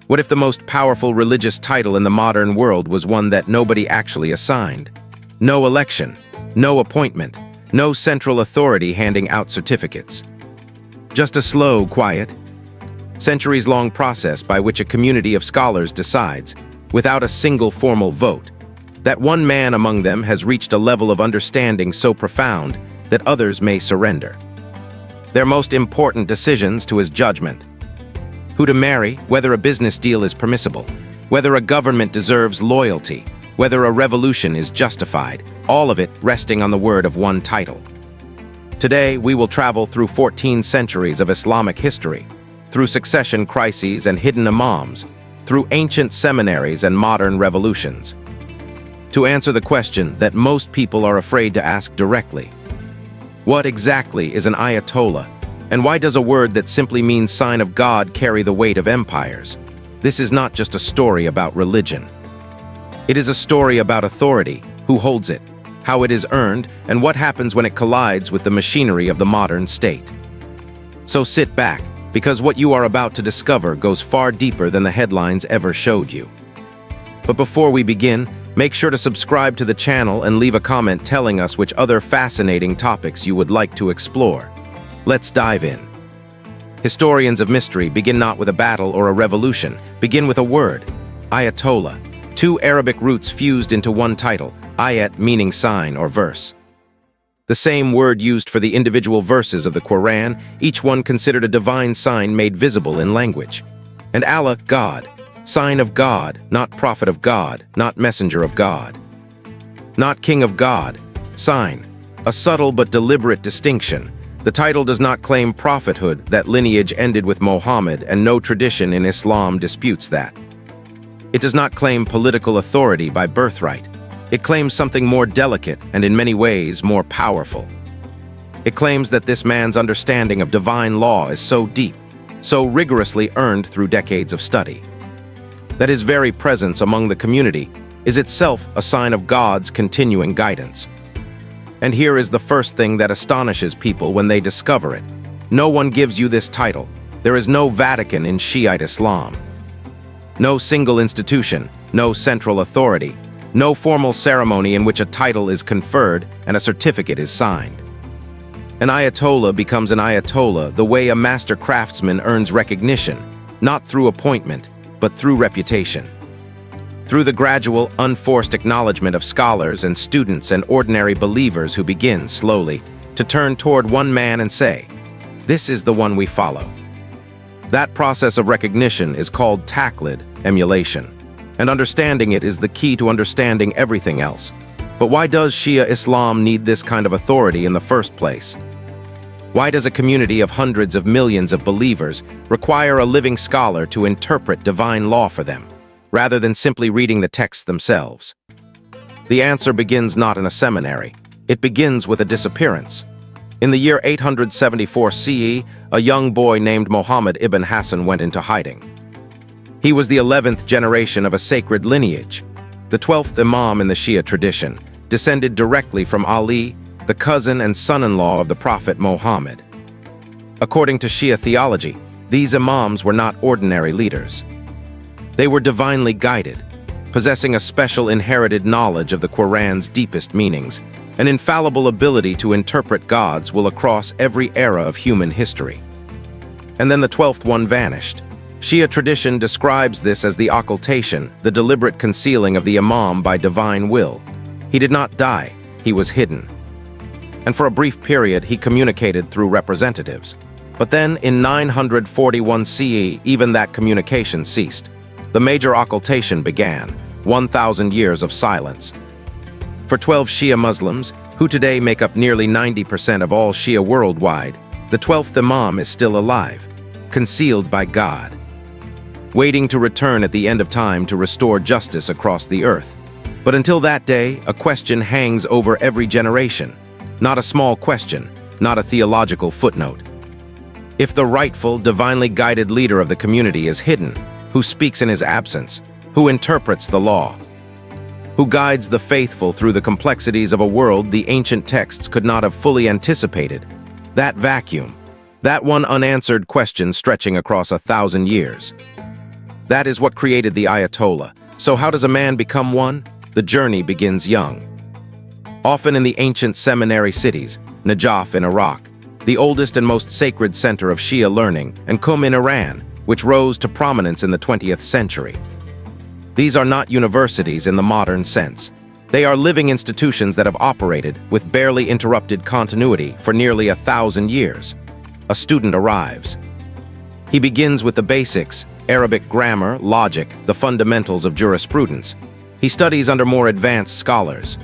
What if the most powerful religious title in the modern world was one that nobody actually assigned? No election, no appointment, no central authority handing out certificates. Just a slow, quiet, centuries-long process by which a community of scholars decides, without a single formal vote, that one man among them has reached a level of understanding so profound that others may surrender their most important decisions to his judgment. Who to marry, whether a business deal is permissible, whether a government deserves loyalty, whether a revolution is justified, all of it resting on the word of one title. Today, we will travel through 14 centuries of Islamic history, through succession crises and hidden imams, through ancient seminaries and modern revolutions, to answer the question that most people are afraid to ask directly. What exactly is an Ayatollah, and why does a word that simply means sign of God carry the weight of empires? This is not just a story about religion. It is a story about authority, who holds it, how it is earned, and what happens when it collides with the machinery of the modern state. So sit back, because what you are about to discover goes far deeper than the headlines ever showed you. But before we begin, make sure to subscribe to the channel and leave a comment telling us which other fascinating topics you would like to explore. Let's dive in. Historians of mystery begin not with a battle or a revolution, begin with a word, Ayatollah, two Arabic roots fused into one title, ayat meaning sign or verse. The same word used for the individual verses of the Quran, each one considered a divine sign made visible in language. And Allah, God, sign of God, not prophet of God, not messenger of God. Not king of God, sign, a subtle but deliberate distinction. The title does not claim prophethood, that lineage ended with Muhammad, and no tradition in Islam disputes that. It does not claim political authority by birthright. It claims something more delicate and in many ways more powerful. It claims that this man's understanding of divine law is so deep, so rigorously earned through decades of study, that his very presence among the community is itself a sign of God's continuing guidance. And here is the first thing that astonishes people when they discover it. No one gives you this title. There is no Vatican in Shiite Islam. No single institution, no central authority, no formal ceremony in which a title is conferred and a certificate is signed. An Ayatollah becomes an Ayatollah the way a master craftsman earns recognition, not through appointment, but through reputation. Through the gradual, unforced acknowledgement of scholars and students and ordinary believers who begin, slowly, to turn toward one man and say, "This is the one we follow." That process of recognition is called taqlid, emulation, and understanding it is the key to understanding everything else. But why does Shia Islam need this kind of authority in the first place? Why does a community of hundreds of millions of believers require a living scholar to interpret divine law for them, rather than simply reading the texts themselves? The answer begins not in a seminary. It begins with a disappearance. In the year 874 CE, a young boy named Muhammad ibn Hassan went into hiding. He was the 11th generation of a sacred lineage, the 12th Imam in the Shia tradition, descended directly from Ali, the cousin and son-in-law of the Prophet Muhammad. According to Shia theology, these Imams were not ordinary leaders. They were divinely guided, possessing a special inherited knowledge of the Quran's deepest meanings, an infallible ability to interpret God's will across every era of human history. And then the 12th one vanished. Shia tradition describes this as the occultation, the deliberate concealing of the Imam by divine will. He did not die, he was hidden. And for a brief period, he communicated through representatives. But then, in 941 CE, even that communication ceased. The major occultation began, 1,000 years of silence. For 12 Shia Muslims, who today make up nearly 90% of all Shia worldwide, the 12th Imam is still alive, concealed by God, waiting to return at the end of time to restore justice across the earth. But until that day, a question hangs over every generation. Not a small question, not a theological footnote. If the rightful, divinely guided leader of the community is hidden, who speaks in his absence, who interprets the law, who guides the faithful through the complexities of a world the ancient texts could not have fully anticipated, that vacuum, that one unanswered question stretching across 1,000 years, That is what created the Ayatollah. So how does a man become one? The journey begins young. Often in the ancient seminary cities, Najaf in Iraq, the oldest and most sacred center of Shia learning, and Qum in Iran, which rose to prominence in the 20th century. These are not universities in the modern sense. They are living institutions that have operated with barely interrupted continuity for nearly 1,000 years. A student arrives. He begins with the basics, Arabic grammar, logic, the fundamentals of jurisprudence. He studies under more advanced scholars.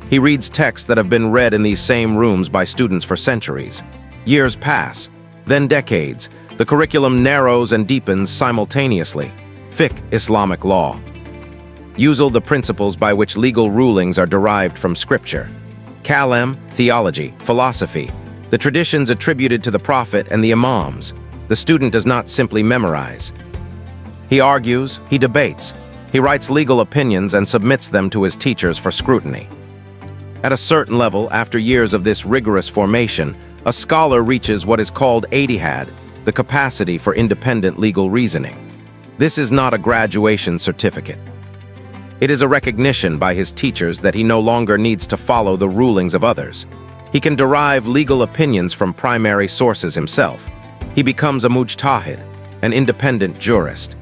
He reads texts that have been read in these same rooms by students for centuries. Years pass, then decades. The curriculum narrows and deepens simultaneously. Fiqh, Islamic law. Usul, the principles by which legal rulings are derived from scripture. Kalam, theology, philosophy, the traditions attributed to the Prophet and the Imams. The student does not simply memorize. He argues, he debates, he writes legal opinions and submits them to his teachers for scrutiny. At a certain level, after years of this rigorous formation, a scholar reaches what is called ijtihad, the capacity for independent legal reasoning. This is not a graduation certificate. It is a recognition by his teachers that he no longer needs to follow the rulings of others. He can derive legal opinions from primary sources himself. He becomes a mujtahid, an independent jurist.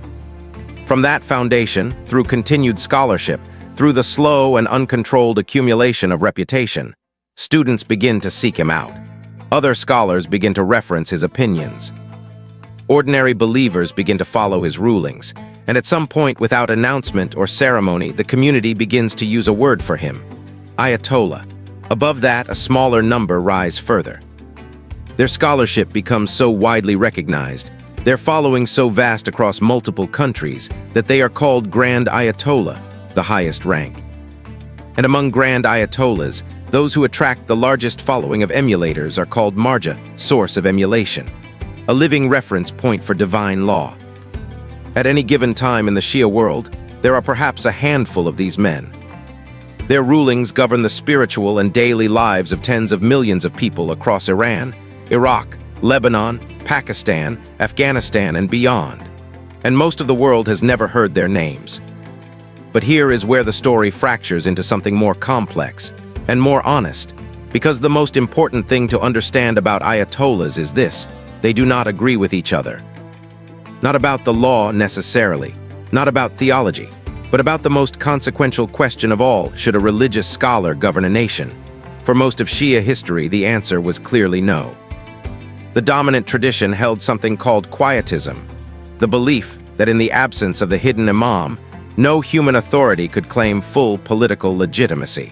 From that foundation, through continued scholarship, through the slow and uncontrolled accumulation of reputation, students begin to seek him out. Other scholars begin to reference his opinions. Ordinary believers begin to follow his rulings, and at some point, without announcement or ceremony, the community begins to use a word for him, Ayatollah. Above that, a smaller number rise further. Their scholarship becomes so widely recognized, their following so vast across multiple countries, that they are called Grand Ayatollah, the highest rank. And among Grand Ayatollahs, those who attract the largest following of emulators are called Marja, source of emulation, a living reference point for divine law. At any given time in the Shia world, there are perhaps a handful of these men. Their rulings govern the spiritual and daily lives of tens of millions of people across Iran, Iraq, Lebanon, Pakistan, Afghanistan, and beyond. And most of the world has never heard their names. But here is where the story fractures into something more complex and more honest, because the most important thing to understand about Ayatollahs is this: they do not agree with each other. Not about the law necessarily, not about theology, but about the most consequential question of all: should a religious scholar govern a nation? For most of Shia history, the answer was clearly no. The dominant tradition held something called quietism, the belief that in the absence of the hidden imam, no human authority could claim full political legitimacy.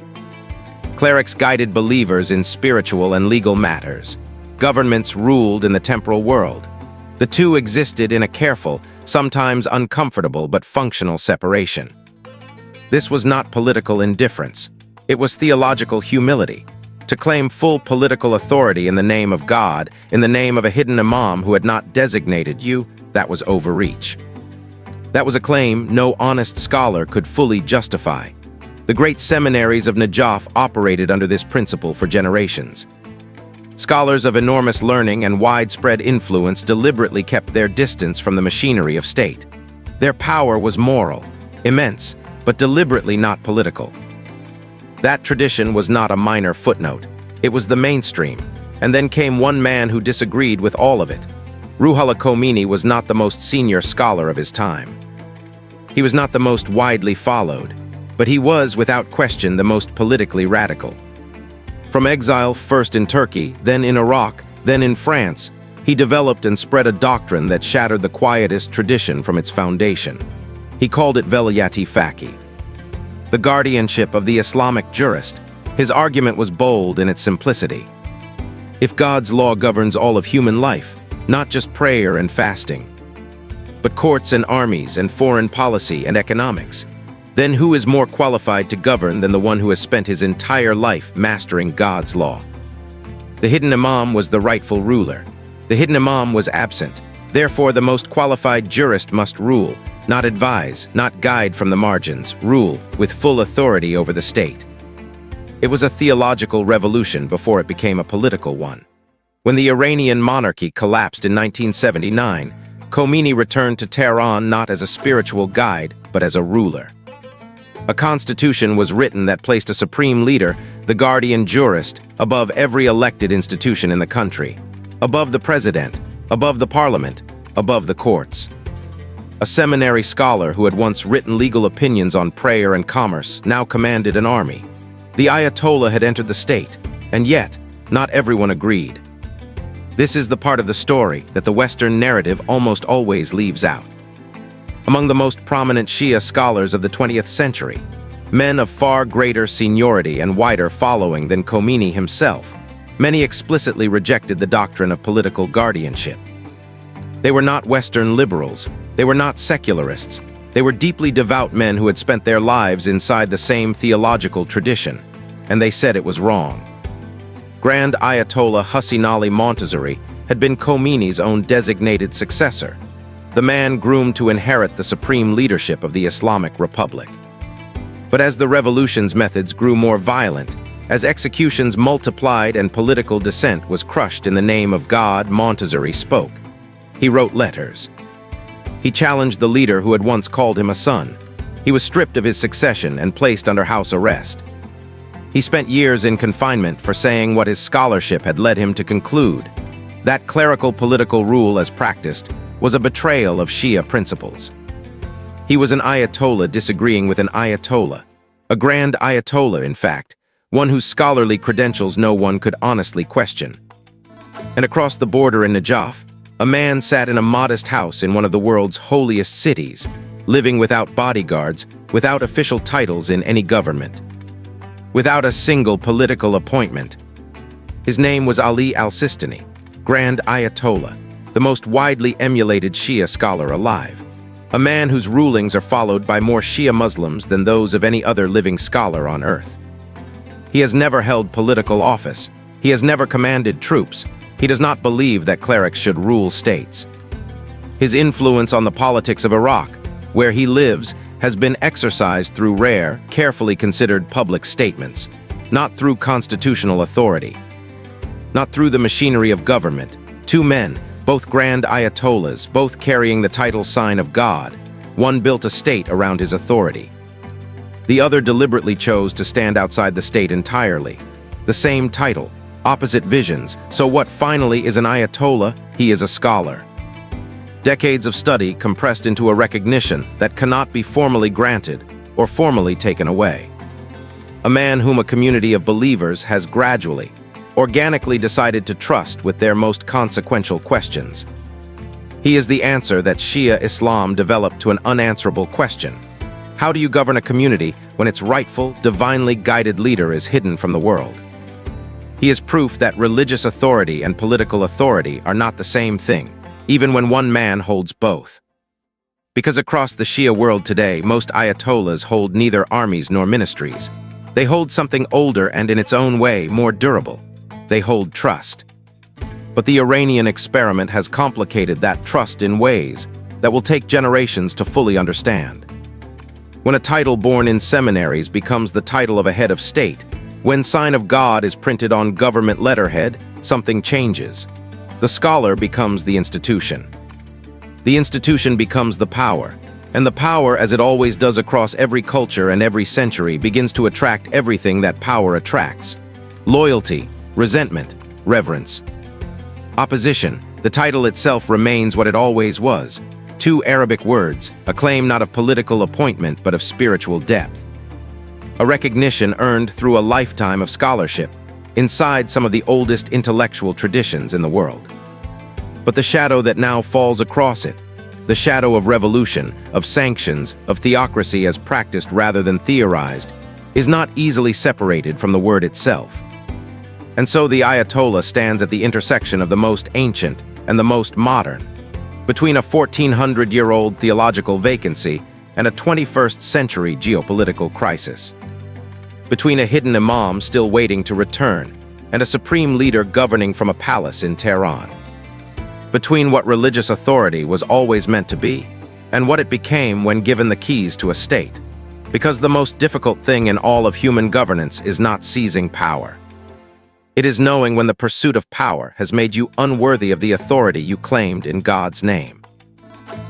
Clerics guided believers in spiritual and legal matters. Governments ruled in the temporal world. The two existed in a careful, sometimes uncomfortable but functional separation. This was not political indifference. It was theological humility. To claim full political authority in the name of God, in the name of a hidden imam who had not designated you, that was overreach. That was a claim no honest scholar could fully justify. The great seminaries of Najaf operated under this principle for generations. Scholars of enormous learning and widespread influence deliberately kept their distance from the machinery of state. Their power was moral, immense, but deliberately not political. That tradition was not a minor footnote. It was the mainstream. And then came one man who disagreed with all of it. Ruhollah Khomeini was not the most senior scholar of his time. He was not the most widely followed, but he was, without question, the most politically radical. From exile first in Turkey, then in Iraq, then in France, he developed and spread a doctrine that shattered the quietist tradition from its foundation. He called it velayat-i faqih, the guardianship of the Islamic jurist. His argument was bold in its simplicity. If God's law governs all of human life, not just prayer and fasting, but courts and armies and foreign policy and economics, then who is more qualified to govern than the one who has spent his entire life mastering God's law? The hidden imam was the rightful ruler. The hidden imam was absent. Therefore, the most qualified jurist must rule, not advise, not guide from the margins, rule with full authority over the state. It was a theological revolution before it became a political one. When the Iranian monarchy collapsed in 1979, Khomeini returned to Tehran not as a spiritual guide, but as a ruler. A constitution was written that placed a supreme leader, the guardian jurist, above every elected institution in the country, above the president, above the parliament, above the courts. A seminary scholar who had once written legal opinions on prayer and commerce now commanded an army. The Ayatollah had entered the state, and yet, not everyone agreed. This is the part of the story that the Western narrative almost always leaves out. Among the most prominent Shia scholars of the 20th century, men of far greater seniority and wider following than Khomeini himself, many explicitly rejected the doctrine of political guardianship. They were not Western liberals, they were not secularists, they were deeply devout men who had spent their lives inside the same theological tradition, and they said it was wrong. Grand Ayatollah Hussein Ali Montazeri had been Khomeini's own designated successor, the man groomed to inherit the supreme leadership of the Islamic Republic. But as the revolution's methods grew more violent, as executions multiplied and political dissent was crushed in the name of God, Montazeri spoke. He wrote letters. He challenged the leader who had once called him a son. He was stripped of his succession and placed under house arrest. He spent years in confinement for saying what his scholarship had led him to conclude. That clerical political rule as practiced was a betrayal of Shia principles. He was an Ayatollah disagreeing with an Ayatollah, a grand Ayatollah, in fact, one whose scholarly credentials no one could honestly question. And across the border in Najaf, a man sat in a modest house in one of the world's holiest cities, living without bodyguards, without official titles in any government, without a single political appointment. His name was Ali al-Sistani, Grand Ayatollah, the most widely emulated Shia scholar alive, a man whose rulings are followed by more Shia Muslims than those of any other living scholar on earth. He has never held political office. He has never commanded troops. He does not believe that clerics should rule states. His influence on the politics of Iraq, where he lives, has been exercised through rare, carefully considered public statements, not through constitutional authority, not through the machinery of government. Two men, both grand Ayatollahs, both carrying the title sign of God. One built a state around his authority. The other deliberately chose to stand outside the state entirely. The same title, opposite visions, so what finally is an Ayatollah? He is a scholar. Decades of study compressed into a recognition that cannot be formally granted or formally taken away. A man whom a community of believers has gradually, organically decided to trust with their most consequential questions. He is the answer that Shi'a Islam developed to an unanswerable question. How do you govern a community when its rightful, divinely guided leader is hidden from the world? He is proof that religious authority and political authority are not the same thing, even when one man holds both. Because across the Shia world today, most Ayatollahs hold neither armies nor ministries. They hold something older and in its own way more durable. They hold trust. But the Iranian experiment has complicated that trust in ways that will take generations to fully understand. When a title born in seminaries becomes the title of a head of state, when sign of God is printed on government letterhead, something changes. The scholar becomes the institution. The institution becomes the power, and the power, as it always does across every culture and every century, begins to attract everything that power attracts. Loyalty, resentment, reverence. Opposition, the title itself remains what it always was. Two Arabic words, a claim not of political appointment but of spiritual depth. A recognition earned through a lifetime of scholarship, inside some of the oldest intellectual traditions in the world. But the shadow that now falls across it, the shadow of revolution, of sanctions, of theocracy as practiced rather than theorized, is not easily separated from the word itself. And so the Ayatollah stands at the intersection of the most ancient and the most modern, between a 1400-year-old theological vacancy and a 21st century geopolitical crisis. Between a hidden imam still waiting to return and a supreme leader governing from a palace in Tehran. Between what religious authority was always meant to be and what it became when given the keys to a state. Because the most difficult thing in all of human governance is not seizing power. It is knowing when the pursuit of power has made you unworthy of the authority you claimed in God's name.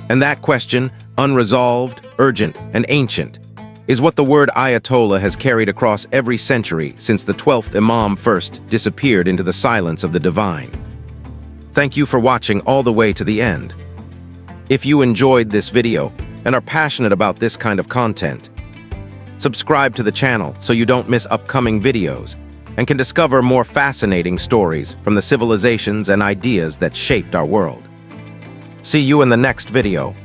And that question, unresolved, urgent, and ancient, is what the word Ayatollah has carried across every century since the 12th Imam first disappeared into the silence of the divine. Thank you for watching all the way to the end. If you enjoyed this video and are passionate about this kind of content, subscribe to the channel so you don't miss upcoming videos and can discover more fascinating stories from the civilizations and ideas that shaped our world. See you in the next video.